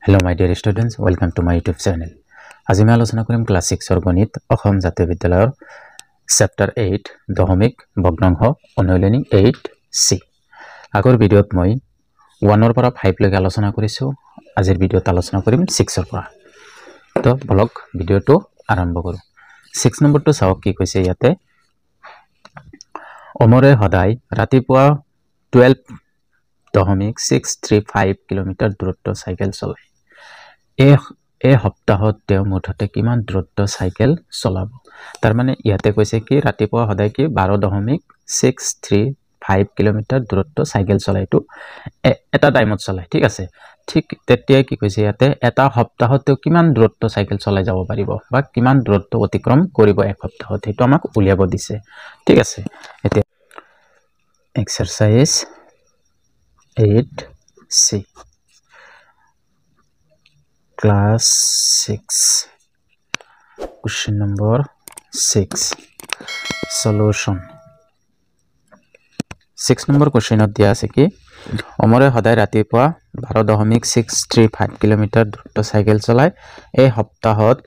Hello my dear students, welcome to my YouTube channel. আজি আমি আলোচনা কৰিম ক্লাছ 6 ৰ গণিত অসম জাতীয় বিদ্যালয়ৰ চেপ্টাৰ 8 দশমিক ভগ্নাংশ অনুশীলনী 8C। আগৰ ভিডিঅ'ত মই 1 ৰ পৰা 5 লৈকে আলোচনা কৰিছো। আজিৰ ভিডিঅ'ত আলোচনা কৰিম 6 ৰ পৰা। তো ব্লগ ভিডিঅ'টো আৰম্ভ কৰো। 6 নম্বৰটো চাওক কি কৈছে ইয়াতে। অমৰে সদায় ৰাতিপুৱা 12.635 কিলোমিটাৰ দূৰত্ব চাইকেল চলায়। এই সপ্তাহত তেওঁ মুঠতে কিমান দূৰত্ব চাইকেল চলাব? তাৰ মানে ইয়াতে কৈছে কি ৰাতিপুৱা সদায় কি 12.635 কিলোমিটাৰ দূৰত্ব চাইকেল চলায়। এইটো এটা টাইমত চলায়, ঠিক আছে। ঠিক তেতিয়া কি কৈছে ইয়াতে এটা সপ্তাহত তেওঁ কিমান দূৰত্ব চাইকেল চলাই যাব পাৰিব বা কিমান দূৰত্ব অতিক্ৰম কৰিব এক সপ্তাহত, সেইটো আমাক উলিয়াব দিছে, ঠিক আছে। এতিয়া exercise 8C class 6 question number 6 solution 6 number question দিয়া আছে কি অমৰে সদায় ৰাতিপুৱা 12.635 কিলোমিটাৰ দূৰত্ব চাইকেল চলায়। এই সপ্তাহত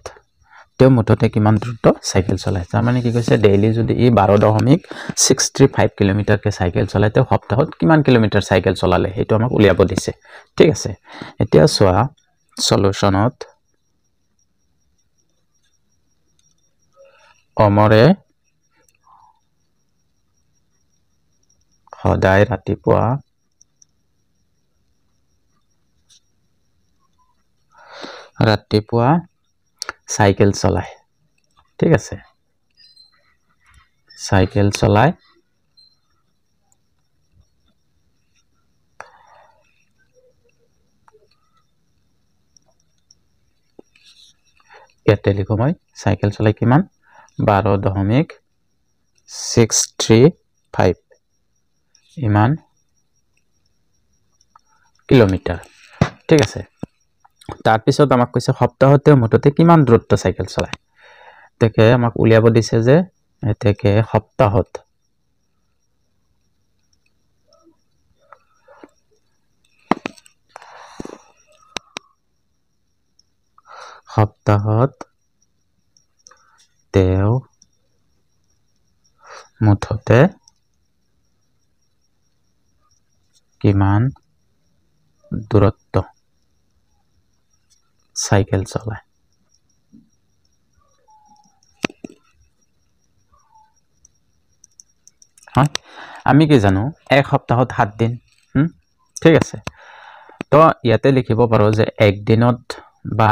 তেওঁ মুঠতে কিমান দূৰত্ব চাইকেল চলায়? তাৰ মানে কি কৈছে ডেইলি যদি ই 12.635 কিলোমিটাৰকে চাইকেল চলায় তেওঁ সপ্তাহত কিমান কিলোমিটাৰ চাইকেল চলালে সেইটো আমাক উলিয়াব দিছে, ঠিক আছে। এতিয়া চোৱা সলিউশনত অমৰে সদায় ৰাতিপুৱা চাইকেল চলায়, ঠিক আছে। চাইকেল চলায় ইয়াতে লিখো মই চাইকেল চলাই কিমান 12.635 ইমান কিলোমিটাৰ, ঠিক আছে। তাৰ পিছত আমাক কৈছে সপ্তাহতে মুঠতে কিমান দূৰত্ব চাইকেল চলায়। তেকে আমাক উলিয়াব দিছে যে এতেকে সপ্তাহত তেওঁ মুঠতে কিমান দূৰত্ব চাইকেল চলায়। হয়, আমি কি জানো এক সপ্তাহত 7 দিন, ঠিক আছে। তো ইয়াতে লিখিব পাৰো যে এক দিনত বা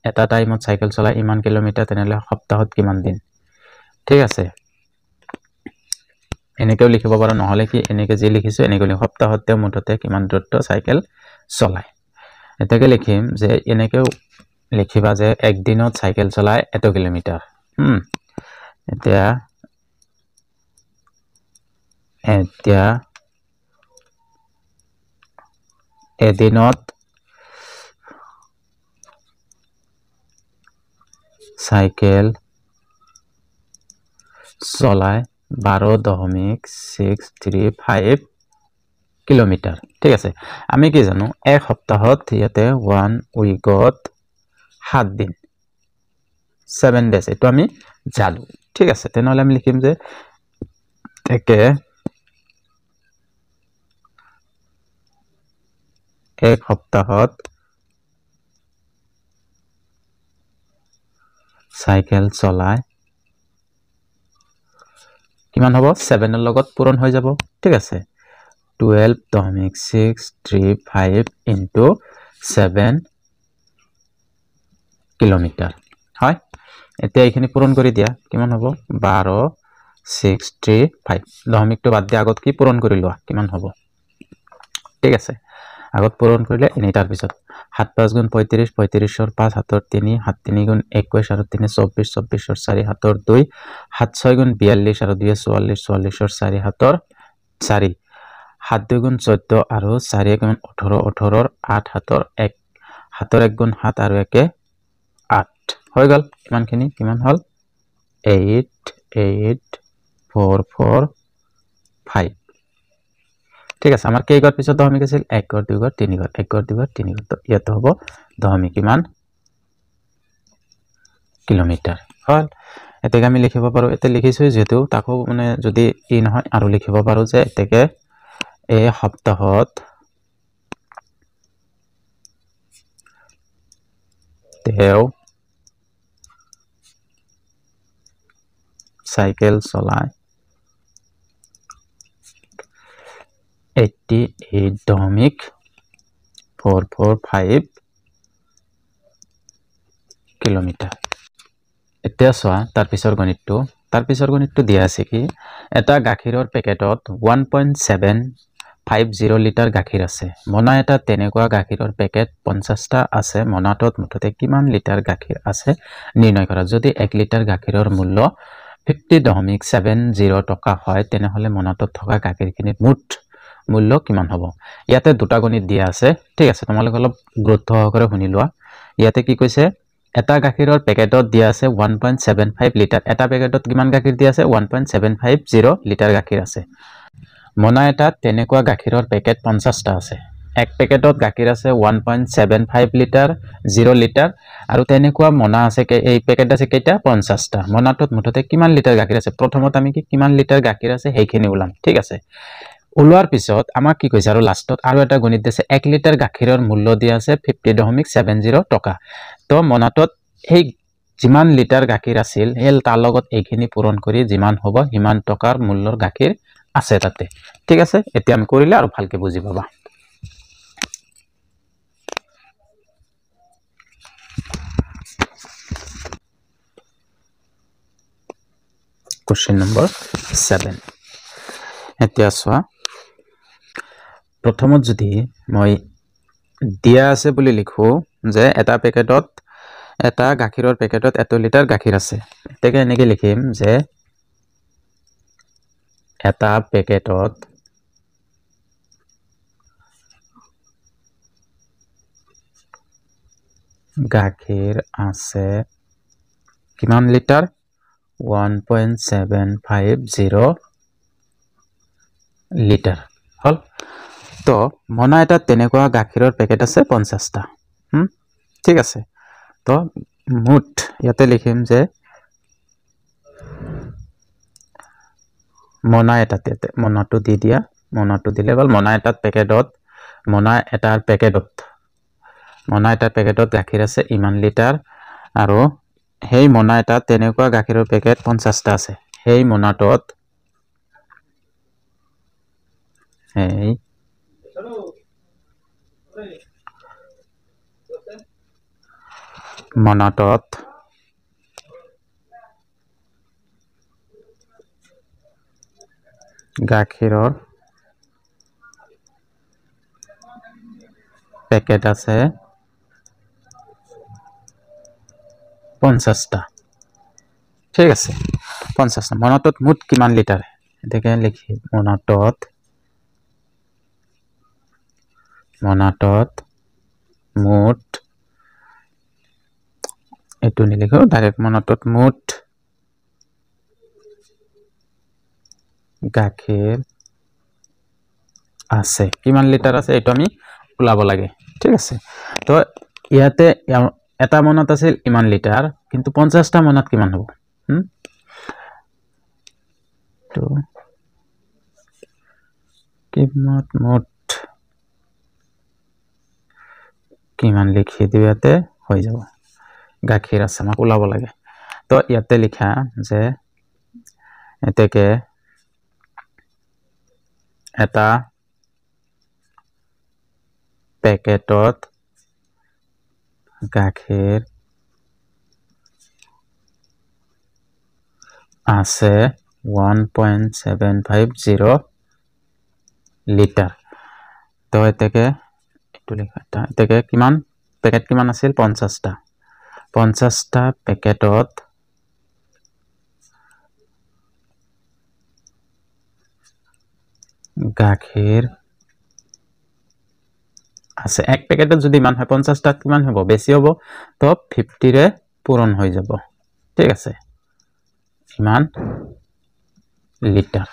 এটা টাইমত চাইকেল চলাই ইমান কিলোমিটাৰ, তেনেহলে সপ্তাহত কিমান দিন, ঠিক আছে। এনেকেও লিখিব পাৰো, নহলে কি এনেকে যি লিখিছো এনেকে সপ্তাহত তেওঁ মুঠতে কিমান দূৰত্ব চাইকেল চলায়। এটাকে লিখিম যে এনেকেও লিখিবা যে এক দিনত চাইকেল চলায় এত কিলোমিটাৰ। এতিয়া এদিনত চাইকেল চলায় 12.635 কিলোমিটাৰ, ঠিক আছে। আমি কি জানো এক সপ্তাহত ইয়াতে 1 উইকত 7 দিন 7 ডেজ, এইটো আমি জানো, ঠিক আছে। তেনেহলে আমি লিখিম যে তেকে এক সপ্তাহত চাইকেল চলায় কিমান হ'ব 7 ৰ লগত পূৰণ হৈ যাব, ঠিক আছে। 12.635 ইনটু 7 কিলোমিটাৰ, হয়। এতিয়া এইখিনি পূৰণ কৰি দিয়া কিমান হ'ব 12.635 দশমিকটো বাদ দিয়া আগত কি পূৰণ কৰি লোৱা কিমান হ'ব, ঠিক আছে। আগত পূৰণ কৰিলে এনেই তাৰ পিছত 7 5 গুণ 35 35 5 7 3 7 3 গুণ 21 আৰু 3 24 24 4 7 2 7 6 গুণ 42 আৰু 2 44 44 4 7 4 7 2 গুণ 14 আৰু 4 গুণ 18 18 8 7 1 7 1 গুণ 7 আৰু 1 8 হৈ গল। কিমানখিনি কিমান হল 88445, ঠিক আছে। আমাৰ কেই ঘৰ পিছত দশমিক আছিল 1 ঘৰ 2 ঘৰ 3 ঘৰ 1 ঘৰ 2 ঘৰ 3 ঘৰ, তো ইয়াতে হ'ব দশমিক কিমান কিলোমিটাৰ হল এতেকে আমি লিখিব পাৰো এতে লিখিছো যেহেতু তাকো মানে যদি ই নহয় আৰু লিখিব পাৰো যে এতেকে এই সপ্তাহত তেও সাইকেল চলায় 88.445 কিলোমিটাৰ এতিয়া চোৱা তাৰ পিছৰ গণিতটো দিয়া আছে কি এটা গাখীৰৰ পেকেটত 1.750 লিটাৰ গাখীৰ আছে মনা এটা তেনেকুৱা গাখীৰৰ পেকেট 50টা আছে মনাটোত মুঠতে কিমান লিটাৰ গাখীৰ আছে নিৰ্ণয় কৰা যদি 1 লিটাৰ গাখীৰৰ মূল্য 50.70 টকা হয় তেনেহলে মনাটোত থকা গাখীৰখিনিৰ মুঠ মূল্য কিমান হ'ব ইয়াতে দুটা গণিত দিয়া আছে ঠিক আছে তোমালোক অলপ গুৰুত্ব সহকাৰে শুনি লোৱা ইয়াতে কি কৈছে এটা গাখীৰৰ পেকেটত দিয়া আছে 1.75 লিটাৰ এটা পেকেটত কিমান গাখীৰ দিয়া আছে 1.750 লিটাৰ গাখীৰ আছে মনা এটা তেনেকুৱা গাখীৰৰ পেকেট 50টা আছে এক পেকেটত গাখীৰ আছে 1.75 লিটাৰ 0 লিটাৰ আৰু তেনেকুৱা মনা আছে এই পেকেট আছে কেইটা 50টা মনাটোত মুঠতে কিমান লিটাৰ গাখীৰ আছে প্ৰথমত আমি কিমান লিটাৰ গাখীৰ আছে সেইখিনি উলাম ঠিক আছে উলোৱাৰ পিছত আমাক কি কৈছে আৰু লাষ্টত আৰু এটা গণিত দিছে 1 লিটাৰ গাখীৰৰ মূল্য দিয়া আছে 50.70 টকা তো মনাটোত এই যিমান লিটাৰ গাখীৰ আছিল হেল তাৰ লগত এইখিনি পূৰণ কৰি যিমান হ'ব হিমান টকাৰ মূল্যৰ গাখীৰ আছে তাতে ঠিক আছে এতিয়া আমি কৰিলে আৰু ভালকে বুজি পাবা কোশ্চেন নম্বৰ 7 এতিয়া চোৱা প্ৰথমত যদি মই দিয়া আছে বুলি লিখো যে এটা পেকেটত এটা গাখীৰৰ পেকেটত 1 লিটাৰ গাখীৰ আছে এতেকে এনেকে লিখিম যে এটা পেকেটত গাখীৰ আছে কিমান লিটাৰ 1.750 লিটাৰ হল তো মনা এটা তেনেকুৱা গাখীৰৰ পেকেট আছে 50টা ঠিক আছে তো মুঠ ইয়াতে লিখিম যে মনা এটাতে মনাটো দি দিয়া মনাটো দিলে গল মনা এটাৰ পেকেটত গাখীৰ আছে ইমান লিটাৰ আৰু হেই মনা এটা তেনেকুৱা গাখীৰৰ পেকেট 50টা আছে হেই মনাটোত হেই মনাটোত গাখীৰৰ পেকেট আছে 50টা ঠিক আছে 50টা মনাটোত মুঠ কিমান লিটাৰ এটাকে লিখি মনাটোত মুঠ এটো নিলিখো ডাইৰেক্ট মনাটোত মুঠ গাখীৰ আছে কিমান লিটাৰ আছে এটো আমি উলাব লাগে ঠিক আছে তো ইয়াতে এটা মনত আছিল ইমান লিটাৰ কিন্তু 50টা মনত কিমান হ'ব তো কিমান মুঠ কিমান লিখি দিও ইয়াতে হৈ যাব গাখীৰ আছে আমাক উলাব লাগে তো ইয়াতে লিখা যে এতেকে এটা পেকেটত গাখীৰ আছে 1.750 লিটাৰ তো এতেকে এটো লিখা এতেকে কিমান পেকেট কিমান আছিল 50টা পেকেটত গাখীৰ আছে এক পেকেটত যদি মান হয় 50টা কিমান হ'ব বেছি হ'ব তো 50 ৰে পূৰণ হৈ যাব ঠিক আছে ইমান লিটাৰ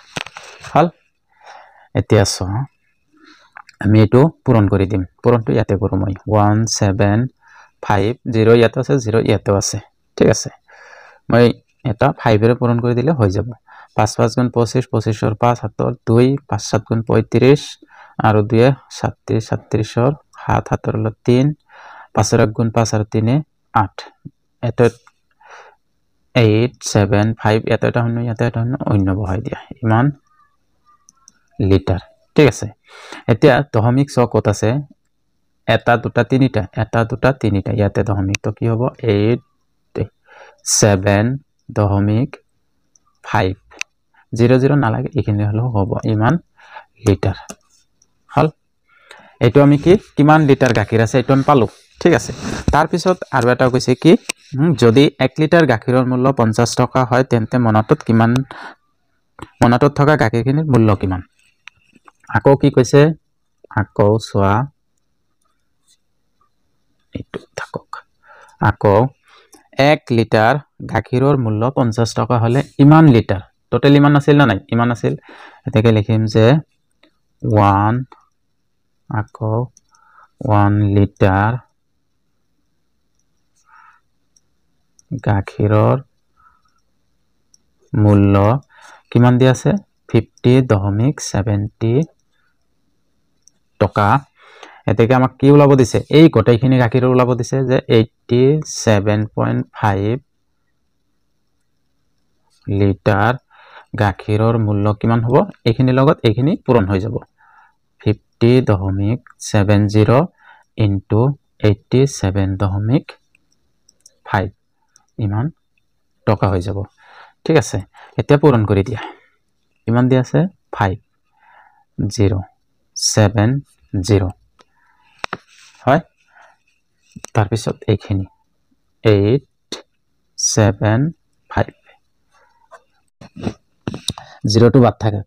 হল এতিয়া চোৱা আমি এটো পূৰণ কৰি দিম পূৰণটো ইয়াতে কৰো মই 1.750 5 0 ইয়াতে আছে 0 ইয়াতেও আছে ঠিক আছে মই এটা 5 এৰে পূৰণ কৰি দিলে হৈ যাব 5 5 গুণ 25 25 ৰ 5 হাতৰ 2 5 7 গুণ 35 আৰু 2 37 37 ৰ 7 হাতৰ 3 5 ৰ 1 গুণ 5 আৰু 3 8 এটা 8 7 5 এটা এটা শূন্য ইয়াতে এটা শূন্য অন্য বহাই দিয়া ইমান লিটাৰ ঠিক আছে এতিয়া দশমিক ছ কত আছে এটা দুটা তিনিটা এটা দুটা তিনিটা ইয়াতে দশমিক তো কি হ'ব 8 7 দশমিক 5 0 0 নালাগে এইখিনি হলো হ'ব ইমান লিটাৰ হল এটো আমি কি কিমান লিটাৰ গাখীৰ আছে এটো আমি পালো ঠিক আছে তাৰ পিছত আৰু এটা কৈছে কি যদি 1 লিটাৰ গাখীৰৰ মূল্য 50 টকা হয় তেন্তে মনাটোত কিমান মনাটোত থকা গাখীৰখিনিৰ মূল্য কিমান আকৌ কি কৈছে আকৌ সোৱা এটো থাকক আকৌ 1 লিটাৰ গাখীৰৰ মূল্য 50 টকা হলে ইমান লিটাৰ টোটাল ইমান আছিল না নাই ইমান আছিল এটাকে লিখিম যে 1 আকৌ 1 লিটাৰ গাখীৰৰ মূল্য কিমান দিয়া আছে 50.70 টকা এটাকে আমাক কি ওলাব দিছে এই গোটেইখিনি গাখীৰৰ ওলাব দিছে যে 87.5 লিটাৰ গাখীৰৰ মূল্য কিমান হ'ব এইখিনি লগত এইখিনি পূৰণ হৈ যাব 50.70 into 87.5 ইমান টকা হৈ যাব ঠিক আছে এতিয়া পূৰণ কৰি দিয়া ইমান দিয়া আছে 5070 হয় তাৰ পিছত এইখিনি 875 0 টো বাদ থাকে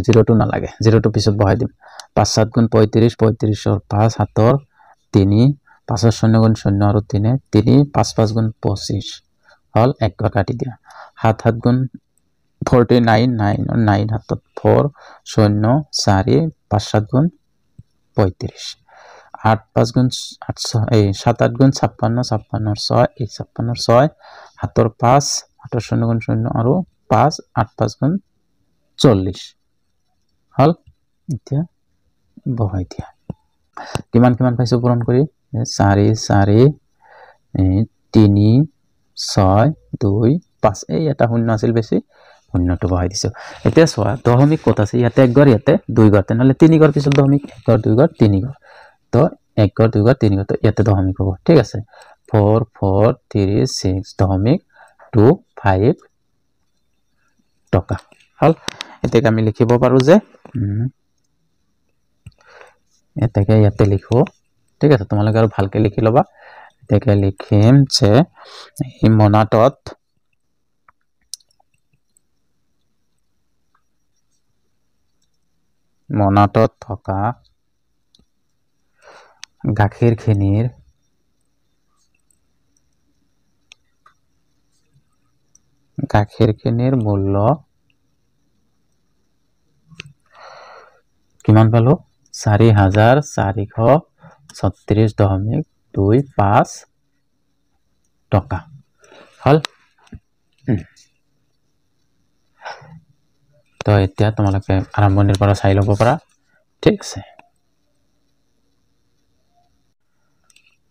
0 টো নালাগে 0 টো পিছত বহাই দিম 5 7 গুণ 35 35 ৰ 5 হাতৰ 3 5 ৰ 0 গুণ 0 আৰু 3 3 5 5 গুণ 25 হল এক বার কাটি দিয়া 7 7 গুণ 49 9 9 হাতত 4 0 4 5 7 গুণ 35 8 5 গুণ 8 7 8 গুণ 56 56 ৰ 6 এই 56 ৰ 6 হাতৰ 5 হাতৰ 0 গুণ 0 আৰু 5 8 5 গুণ 40 হল এতিয়া বহাই দিয়া কিমান কিমান পাইছো পূৰণ কৰি 4 4 3 6 2 5 এই এটা শূন্য আছিল বেছি শূন্যটো বহাই দিছো এতিয়া সোৱা দশমিক কত আছে ইয়াতে এক ঘৰ ইয়াতে দুই ঘৰ তেনেহলে তিনি ঘৰ পিছত দশমিক এক ঘৰ দুই ঘৰ তিনি ঘৰ তো এক ঘর দুই ঘর তিন ঘর তো ইয়াতে দশমিক হবো ঠিক আছে 4 4 3 6 দশমিক 25 টকা হল এটাকে আমি লিখিব পাৰো যে এটাকে ইয়াতে লিখো ঠিক আছে তোমালোকে আৰু ভালকে লিখি লবা এটাকে লিখিম যে এই মনাটত থকা গাখীৰখিনিৰ মূল্য কিমান পালো 4436.25 টকা হল তো এতিয়া তোমালোকে আৰম্ভণিৰ পৰা চাই ল'ব পাৰা ঠিক আছে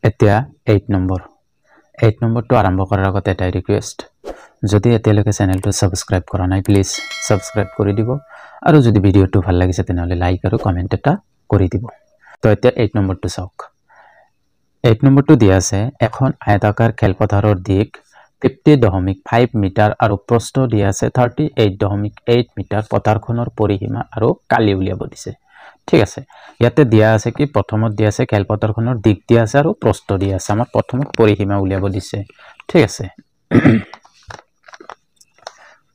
এতিয়া 8 নম্বৰটো আৰম্ভ কৰাৰ আগতে এটা ৰিকুৱেষ্ট যদি এতিয়ালৈকে চেনেলটো সাবস্ক্ৰাইব কৰা নাই প্লিজ সাবস্ক্ৰাইব কৰি দিব আৰু যদি ভিডিওটো ভাল লাগিছে তেনহলে লাইক আৰু কমেন্ট এটা কৰি দিব তো এতিয়া 8 নম্বৰটো চাওক 8 নম্বৰটো দিয়া আছে এখন আয়তাকাৰ খেলপথাৰৰ দিক 50.5 মিটাৰ আৰু প্ৰস্থ দিয়া আছে 38.8 মিটাৰ পথাৰখনৰ পৰিসীমা আৰু কালি উলিয়াব দিছে ঠিক আছে ইয়াতে দিয়া আছে কি প্ৰথমত দিয়া আছে খেলপথাৰখনৰ দিক দিয়া আছে আৰু প্ৰস্থ দিয়া আছে আমাৰ প্ৰথমত পৰিসীমা উলিয়াব দিছে ঠিক আছে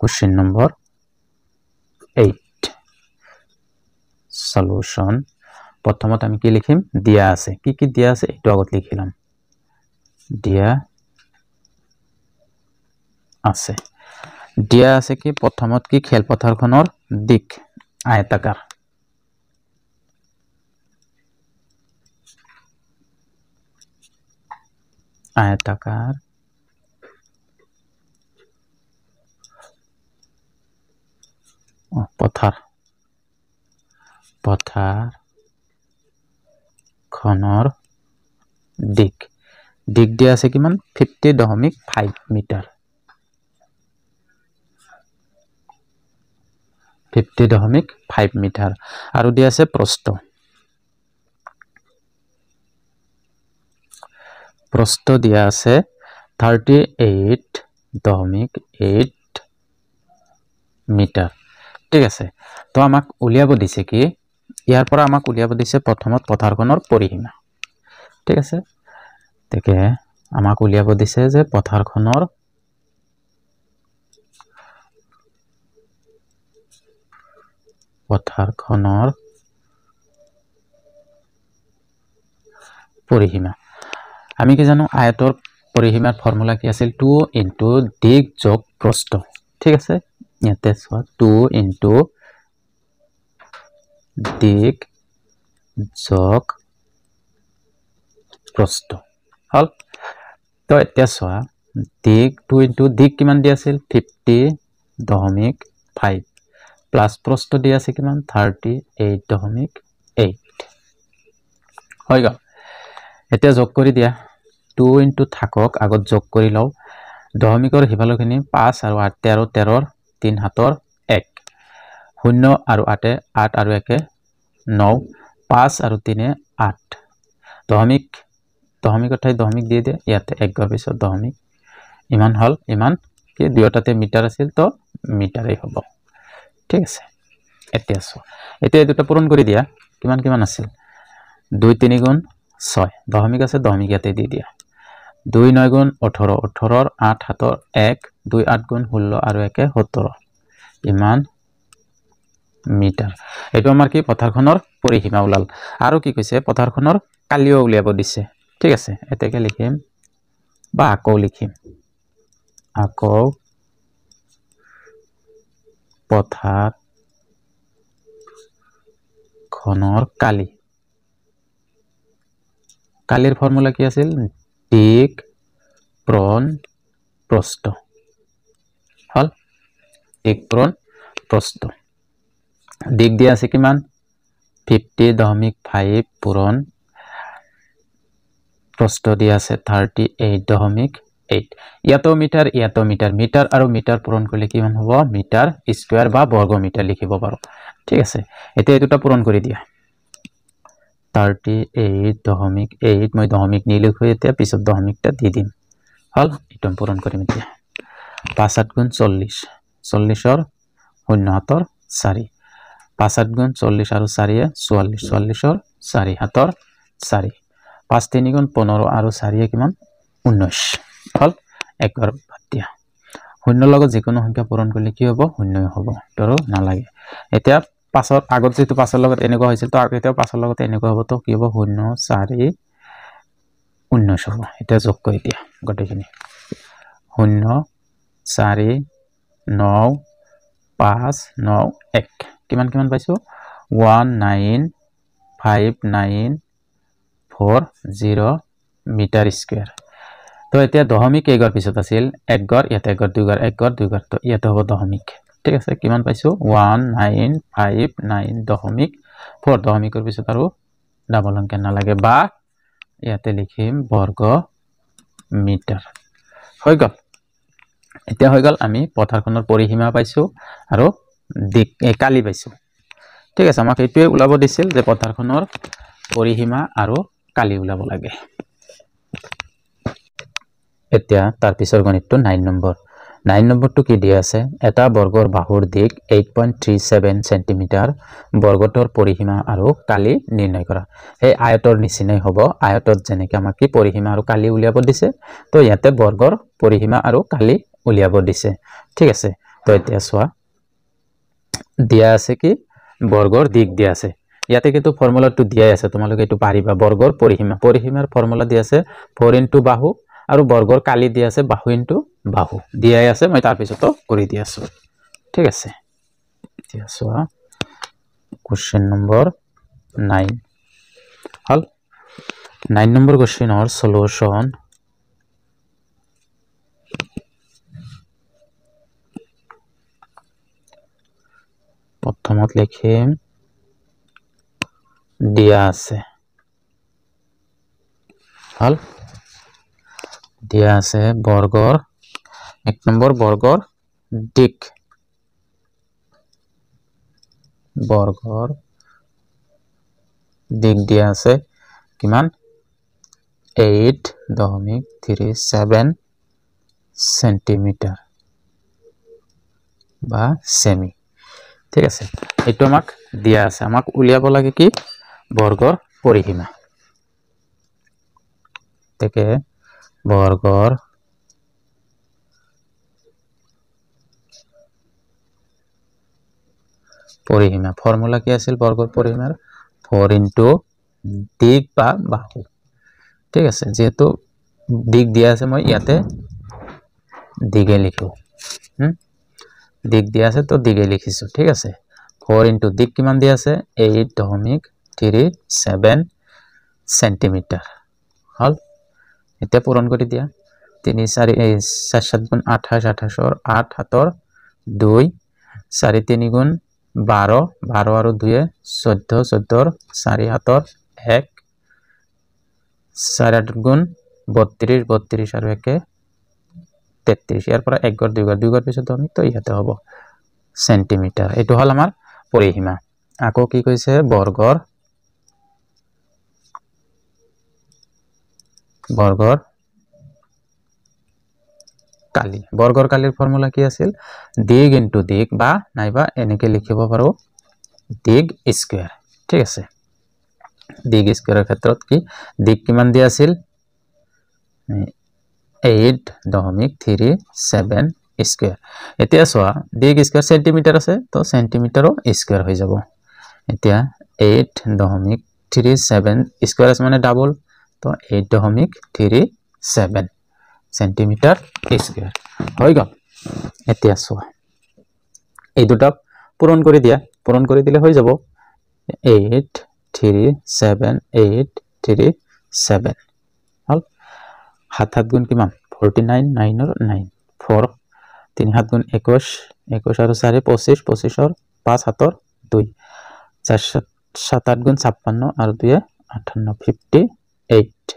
কোশ্চেন নম্বৰ 8 সলিউশন প্ৰথমত আমি কি লিখিম দিয়া আছে কি দিয়া আছে এটো আগত লিখিলাম দিয়া আছে কি প্ৰথমত কি খেলপথাৰখনৰ দিক আয়তাকাৰ আয়তাকাৰ পথাৰখনৰ দিক দিয়া আছে কিমান 50.5 মিটাৰ 50.5 মিটাৰ আৰু দিয়া আছে প্ৰস্থ দিয়া আছে 38.8 মিটাৰ ঠিক আছে তো আমাক উলিয়াব দিছে কি ইয়াৰ পৰা আমাক উলিয়াব দিছে প্ৰথমত পথাৰখনৰ পৰিসীমা ঠিক আছে তেকে আমাক উলিয়াব দিছে যে পথাৰখনৰ পৰিসীমা আমি কি জানো আয়তৰ পৰিসীমাৰ ফৰ্মুলা কি আছিল 2 ইনটু দিক যোগ প্ৰস্থ ঠিক আছে ইয়াতে চোৱা 2 ইনটু দিক যোগ প্ৰস্থ হল তো এতিয়া চোৱা দিক 2 ইনটু দিক কিমান দি আছিল 50.5 প্লাস প্রস্থ দিয়া আছে কিমান 38.8 হৈ গল এতিয়া যোগ কৰি দিয়া 2 ইনটু থাকক আগত যোগ কৰি লও দশমিকৰ হিফালৰখিনি 5 আৰু 8 13 13 3 হাতৰ 1 0 আৰু 8 8 আৰু 1 9 5 আৰু 3 8 দশমিক ঠাই দশমিক দিয়ে দে ইয়াতে 1 গৰ পিছত দশমিক ইমান হল ইমান কি দুয়োটাতে মিটাৰ আছিল তো মিটাৰেই হ'ব ঠিক আছে এতিয়া দুটা পূৰণ কৰি দিয়া কিমান আছিল 2 3 গুণ 6 দশমিক আছে দশমিক ইয়াতে দি দিয়া 2 9 গুণ 18 18 8 হাতৰ 1 2 8 গুণ 16 আৰু 1 17 ইমান মিটাৰ এটো আমাৰ কি পথাৰখনৰ পৰিসীমা ওলাল আৰু কি কৈছে পথাৰখনৰ কালিও উলিয়াব দিছে ঠিক আছে এতেকে লিখিম বা আকৌ লিখিম পথাৰখনৰ কালিৰ ফৰ্মুলা কি আছিল দিক প্ৰণ প্ৰস্থ হল দিক প্ৰণ প্ৰস্থ দিক দিয়া আছে কিমান 50.5 পূৰণ প্ৰস্থ দিয়া আছে 38.8 ইয়াতো মিটাৰ মিটাৰ আৰু মিটাৰ পূৰণ কৰলে কিমান হ'ব মিটাৰ স্কয়াৰ বা বৰ্গ মিটাৰ লিখিব পাৰো ঠিক আছে এতিয়া এই দুটা পূৰণ কৰি দিয়া 38.8 মই দশমিক নিলিখো এতিয়া পিছত দশমিকটা দি দিম হল এটা পূরণ কৰিম এতিয়া 5 8 গুণ 40 40 ৰ 0 হাতৰ 4 5 8 গুণ 40 আৰু 4 44 44 ৰ 4 হাতৰ 4 5 3 গুণ 15 আৰু 4 কিমান 19 হল একবাৰ বাদ দিয়া শূন্য লগত যিকোনো সংখ্যা পূৰণ কৰিলে কি হ'ব শূন্যই হ'ব তৰো নালাগে এতিয়া পাছৰ আগত যেটো পাছৰ লগত এনেকুৱা হৈছিল তো এতিয়া পাছৰ লগত এনেকুৱা হ'ব তো কি হ'ব 0 4 19 হ'ব এটা যোগ কৰি দিয়া গটেখিনি 0 4 9 5 9 1 কিমান পাইছো 195940 মিটাৰ স্কয়াৰ তো এতিয়া দশমিক কেইগৰ পিছত আছিল 1 গৰ ইয়াতে 1 গৰ 2 গৰ 1 গৰ 2 গৰ তো ইয়াতে হ'ব দশমিক ঠিক আছে কিমান পাইছো 1959 দশমিক 4 দশমিকৰ পিছত আৰু ডাবল অংক নালাগে বা ইয়াতে লিখিম বৰ্গ মিটাৰ হৈ গল এতিয়া হৈ গল আমি পথাৰখনৰ পৰিসীমা পাইছো আৰু দিক কালি পাইছো ঠিক আছে আমাক এইটোৱে উলাব দিছিল যে পথাৰখনৰ পৰিসীমা আৰু কালি উলাব লাগে এতিয়া তাৰ পিছৰ গণিতটো 9 নম্বৰটো কি দিয়া আছে এটা বৰ্গৰ বাহুৰ দিক 8.37 সেন্টিমিটাৰ বৰ্গটোৰ পৰিসীমা আৰু কালি নিৰ্ণয় কৰা এই আয়তৰ নিচিনাই হ'ব আয়তত যেনেকৈ আমাক কি পৰিসীমা আৰু কালি উলিয়াব দিছে তো ইয়াতে বৰ্গৰ পৰিসীমা আৰু কালি উলিয়াব দিছে ঠিক আছে তো এতিয়া চোৱা দিয়া আছে কি বৰ্গৰ দিক দিয়া আছে ইয়াতে কিন্তু ফৰ্মুলাটো দিয়াই আছে তোমালোকে এটো পাৰিবা বৰ্গৰ পৰিসীমাৰ ফৰ্মুলা দিয়া আছে 4 ইনটু বাহু আৰু বৰ্গৰ কালি দিয়া আছে বাহু ইনটু বাহু দিয়াই আছে মই তাৰ পিছতো কৰি দি আছো ঠিক আছে এতিয়া চোৱা কোশ্চেন নম্বৰ 9 হল 9 নম্বৰ কোশ্চেনৰ সলিউশন প্ৰথমত লিখিম দিয়া আছে হল দিয়া আছে বৰ্গৰ 1 নম্বৰ বৰ্গৰ দিক দিয়া আছে কিমান 8.37 সেন্টিমিটার বা সেমি ঠিক আছে এটো আমাক দিয়া আছে আমাক উলিয়াব লাগে কি বৰ্গৰ পৰিসীমা তেকে বৰ্গৰ পৰিসীমা ফৰ্মুলা কি আছিল বৰ্গৰ পৰিসীমাৰ 4 ইনটু দিক বা বাহু ঠিক আছে যেহেতু দিক দিয়া আছে মই ইয়াতে দিগে লিখো দিক দিয়া আছে তো দিগে লিখিছো ঠিক আছে 4 ইনটু দিক কিমান দিয়া আছে 8.37 সেন্টিমিটার হল এটা পূরণ কৰি দিয়া 3 4 7 গুণ 28 28 8 হাতৰ 2 4 3 গুণ 12 12 আৰু 2 14 14 4 হাতৰ 1 4 8 গুণ 32 32 আৰু 1 33 ইয়াৰ পৰা 1 গড় 2 গড় 2 গড় পিছত আমি তো ইয়াতে হ'ব সেন্টিমিটার এটো হল আমাৰ পৰিসীমা আকৌ কি কৈছে বৰ্গৰ কালি বৰ্গৰ কালিৰ ফৰ্মুলা কি আছিল দিক ইনটু দিক বা নাইবা এনেকে লিখিব পাৰো দিক স্কয়াৰ ঠিক আছে দিক স্কয়াৰৰ ক্ষেত্ৰত কি দিক কিমান দিয়া আছিল 8.37 স্কয়াৰ এতিয়া সোয়া দিক স্কয়াৰ সেন্টিমিটাৰ আছে তো সেন্টিমিটাৰো স্কয়াৰ হৈ যাব এতিয়া 8.37 স্কয়াৰ আছে মানে ডাবল তো 8.37 সেন্টিমিটাৰ স্কয়াৰ হৈ গল এতিয়া সোয়া এই দুটা পূৰণ কৰি দিয়া পূৰণ কৰি দিলে হৈ যাব 8.37 হল 7 গুণ কিমান 49 9 और 9 4 3 7 গুণ 21 21 আৰু 4 25 25 और 5 হাতৰ 2 4 7 8 গুণ 56 আৰু 2 58 58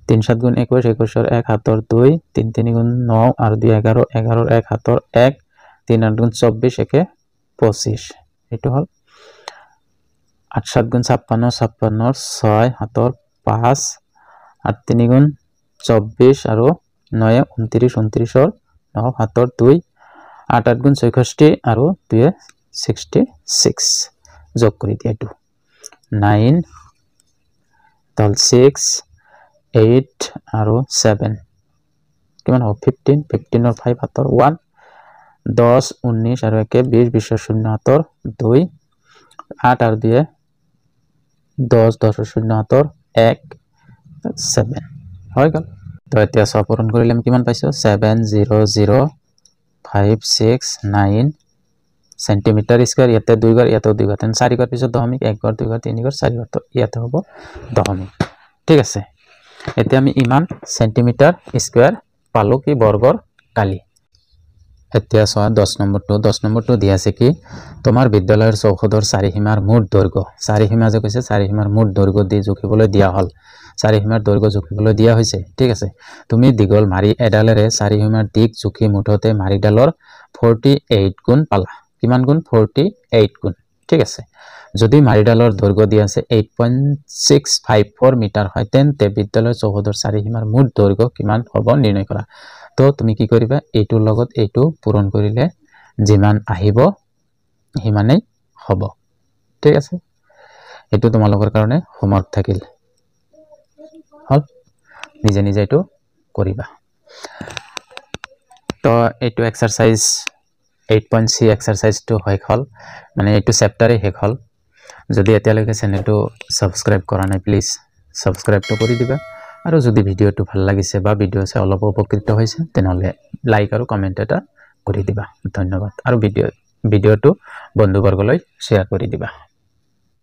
3 7 গুণ 21 21 और 1 হাতৰ 2 3 3 গুণ 9 আৰু 2 11 11 और 1 হাতৰ 1 3 8 গুণ 24 1 25 এটো হল 8 7 গুণ 56 56 और 6 হাতৰ 5 8 3 গুণ 24 আৰু 9 29 29 और 9 হাতৰ 2 8 8 গুণ 66 আৰু 2 66 যোগ কৰি দিয়া এটো 9 তল 6 8 আৰু 7 কিমান হ'ব 15 15 और 5 হাতৰ 1 10 19 আৰু 1 20 20 और 0 হাতৰ 2 8 আৰু 2 10 10 और 0 হাতৰ 1 7 হৈ গল তো এতিয়া সব পূৰণ কৰিলে আমি কিমান পাইছো 70056 সেন্টিমিটার স্কয়ার ইয়াতে 2 গড় ইয়াতে 2 গড় 4 গড় পিছত দশমিক 1 গড় 2 গড় 3 গড় 4 গড় তো ইয়াতে হ'ব দশমিক ঠিক আছে এতিয়া আমি ইমান সেন্টিমিটার স্কয়ার পালো কি বৰ্গৰ কালি এতিয়া সোয়া 10 নম্বৰটো দিয়া আছে কি তোমাৰ বিদ্যালয়ৰ চৌহদৰ চাৰিসীমাৰ মুঠ দৈৰ্ঘ্য চাৰিসীমা যে কৈছে চাৰিসীমাৰ মুঠ দৈৰ্ঘ্য দি জুখিবলৈ দিয়া হল চাৰিসীমাৰ দৈৰ্ঘ্য জুখিবলৈ দিয়া হৈছে ঠিক আছে তুমি দীঘল মাৰি এডালেৰে চাৰিসীমাৰ দিক জুখি মুঠতে মাৰিডালৰ 48 গুণ পালা কিমান গুণ 48 গুণ ঠিক আছে যদি মাৰিডালৰ দৈৰ্ঘ্য দিয়া আছে 8.654 মিটাৰ হয় তেন্তে বিদ্যালয়ৰ চৌহদৰ চাৰিসীমাৰ মুঠ দৈৰ্ঘ্য কিমান হ'ব নিৰ্ণয় কৰা তো তুমি কি কৰিবা এইটোৰ লগত এইটো পূৰণ কৰিলে যিমান আহিব হিমানেই হ'ব ঠিক আছে এটো তোমালোকৰ কাৰণে হোমৱৰ্ক থাকিল হল নিজে নিজে এটো কৰিবা তো এটো এক্সারসাইজ 8.c এক্সারসাইজ টু হৈ হল মানে এটো চ্যাপ্টারে শেষ হল যদি এতিয়ালৈকে চেনেলটো সাবস্ক্রাইব কৰা নাই প্লিজ সাবস্ক্ৰাইবটো কৰি দিবা আৰু যদি ভিডিওটো ভাল লাগিছে বা ভিডিও চাই অলপ উপকৃত হৈছে তেনহলে লাইক আৰু কমেন্ট এটা কৰি দিবা ধন্যবাদ আৰু ভিডিওটো বন্ধুবৰ্গলৈ শেয়াৰ কৰি দিবা